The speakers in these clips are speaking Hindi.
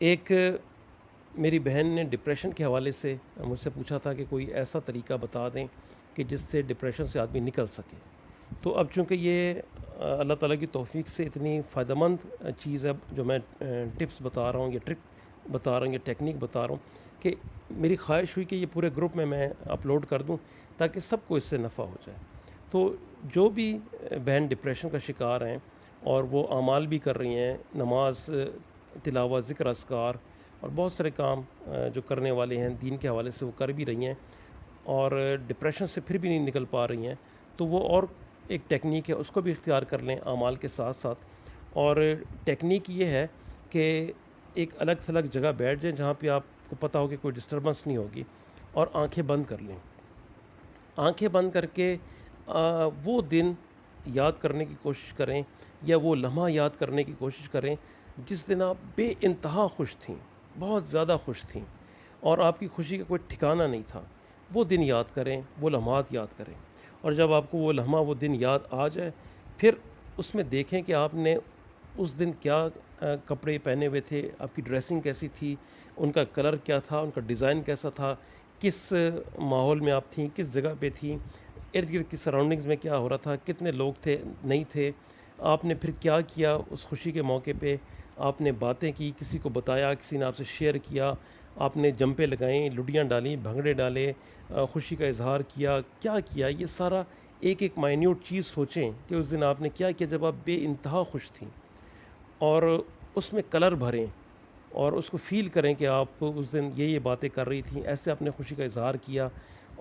एक मेरी बहन ने डिप्रेशन के हवाले से मुझसे पूछा था कि कोई ऐसा तरीका बता दें कि जिससे डिप्रेशन से आदमी निकल सके। तो अब चूँकि ये अल्लाह ताला की तौफ़ीक से इतनी फ़ायदेमंद चीज़ है जो मैं टिप्स बता रहा हूँ या ट्रिक बता रहा हूँ या टेक्निक बता रहा हूँ कि मेरी ख्वाहिश हुई कि ये पूरे ग्रुप में मैं अपलोड कर दूँ ताकि सबको इससे नफ़ा हो जाए। तो जो भी बहन डिप्रेशन का शिकार हैं और वो अमाल भी कर रही हैं, नमाज, तिलावत, ज़िक्र, अस्कार और बहुत सारे काम जो करने वाले हैं दीन के हवाले से वो कर भी रही हैं और डिप्रेशन से फिर भी नहीं निकल पा रही हैं, तो वो और एक टेक्निक है उसको भी इख्तियार कर लें अमाल के साथ साथ। और टेक्निक ये है कि एक अलग थलग जगह बैठ जाएं जहाँ पे आपको पता हो कि कोई डिस्टर्बेंस नहीं होगी और आंखें बंद कर लें। आंखें बंद करके वो दिन याद करने की कोशिश करें या वो लम्हा याद करने की कोशिश करें जिस दिन आप बेइंतहा खुश थीं, बहुत ज़्यादा खुश थीं और आपकी खुशी का कोई ठिकाना नहीं था। वो दिन याद करें, वो लम्हात याद करें और जब आपको वो लम्हा, वो दिन याद आ जाए, फिर उसमें देखें कि आपने उस दिन क्या कपड़े पहने हुए थे, आपकी ड्रेसिंग कैसी थी, उनका कलर क्या था, उनका डिज़ाइन कैसा था, किस माहौल में आप थीं, किस जगह पे थीं, इर्द-गिर्द की सराउंडिंग्स में क्या हो रहा था, कितने लोग थे, नहीं थे, आपने फिर क्या किया उस खुशी के मौके पे, आपने बातें की, किसी को बताया, किसी ने आपसे शेयर किया, आपने जंपें लगाईं, लुडियाँ डालीं, भंगड़े डाले, खुशी का इज़हार किया, क्या किया, ये सारा एक-एक माइन्यूट चीज़ सोचें कि उस दिन आपने क्या किया जब आप बेइंतहा खुश थीं और उसमें कलर भरें और उसको फ़ील करें कि आप उस दिन ये बातें कर रही थी, ऐसे आपने खुशी का इज़हार किया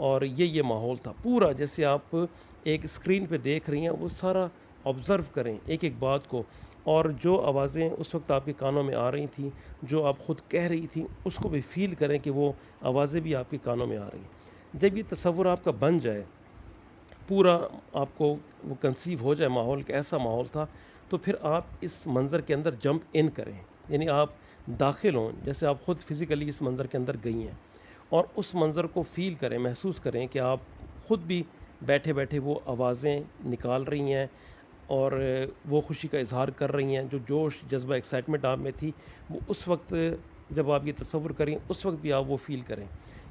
और ये माहौल था। पूरा जैसे आप एक स्क्रीन पे देख रही हैं, वो सारा ऑब्ज़र्व करें एक-एक बात को और जो आवाज़ें उस वक़्त आपके कानों में आ रही थीं, जो आप ख़ुद कह रही थीं, उसको भी फ़ील करें कि वो आवाज़ें भी आपके कानों में आ रही हैं। जब ये तसव्वुर आपका बन जाए, पूरा आपको वो कंसीव हो जाए माहौल कि ऐसा माहौल था, तो फिर आप इस मंज़र के अंदर जंप इन करें। यानी आप दाखिल हों, जैसे आप ख़ुद फ़िज़िकली इस मंज़र के अंदर गई हैं और उस मंज़र को फ़ील करें, महसूस करें कि आप ख़ुद भी बैठे-बैठे वो आवाज़ें निकाल रही हैं और वो खुशी का इज़हार कर रही हैं। जो जोश, जज़्बा, एक्साइटमेंट आप में थी, वो उस वक़्त जब आप ये तसव्वुर करें, उस वक़्त भी आप वो फ़ील करें।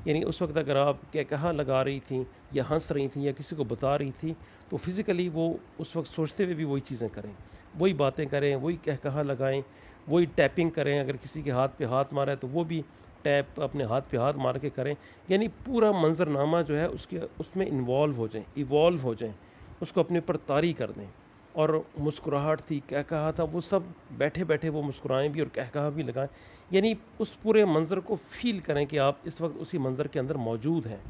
यानी उस वक़्त अगर आप कहकहा लगा रही थीं या हँस रही थीं या किसी को बता रही थीं, तो फ़िज़िकली वो उस वक़्त सोचते हुए भी वही चीज़ें करें, वही बातें करें, वही कहकहा लगाएँ, वही टैपिंग करें। अगर किसी के हाथ पे हाथ मारा है, तो वो भी टैप अपने हाथ पे हाथ मार के करें। यानी पूरा मंज़रनामा जो है उसके उसमें इन्वॉल्व हो जाएँ, इवॉल्व हो जाएँ, उसको अपने ऊपर तारी कर दें। और मुस्कुराहट थी, कहकहा था, वो सब बैठे-बैठे वो मुस्कुराएँ भी और कहकहा भी लगाएँ। यानी उस पूरे मंज़र को फ़ील करें कि आप इस वक़्त उसी मंज़र के अंदर मौजूद हैं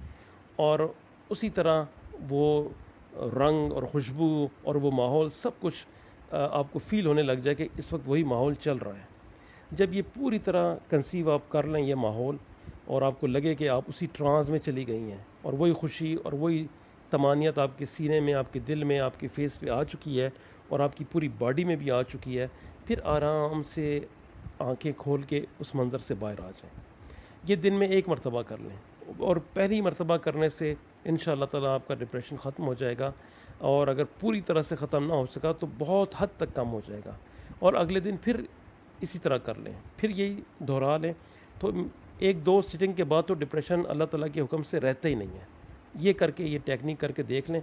और उसी तरह वो रंग और खुशबू और वो माहौल सब कुछ आपको फ़ील होने लग जाए कि इस वक़्त वही माहौल चल रहा है। जब ये पूरी तरह कंसीव आप कर लें ये माहौल और आपको लगे कि आप उसी ट्रांस में चली गई हैं और वही खुशी और वही तमानियत आपके सीने में, आपके दिल में, आपके फेस पे आ चुकी है और आपकी पूरी बॉडी में भी आ चुकी है, फिर आराम से आंखें खोल के उस मंज़र से बाहर आ जाएं। ये दिन में एक मरतबा कर लें और पहली मरतबा करने से इंशाअल्लाह ताला आपका डिप्रेशन ख़त्म हो जाएगा और अगर पूरी तरह से ख़त्म ना हो सका तो बहुत हद तक कम हो जाएगा और अगले दिन फिर इसी तरह कर लें, फिर यही दोहरा लें। तो 1-2 सिटिंग के बाद तो डिप्रेशन अल्लाह ताला के हुक्म से रहता ही नहीं है। ये करके, ये टेक्निक करके देख लें,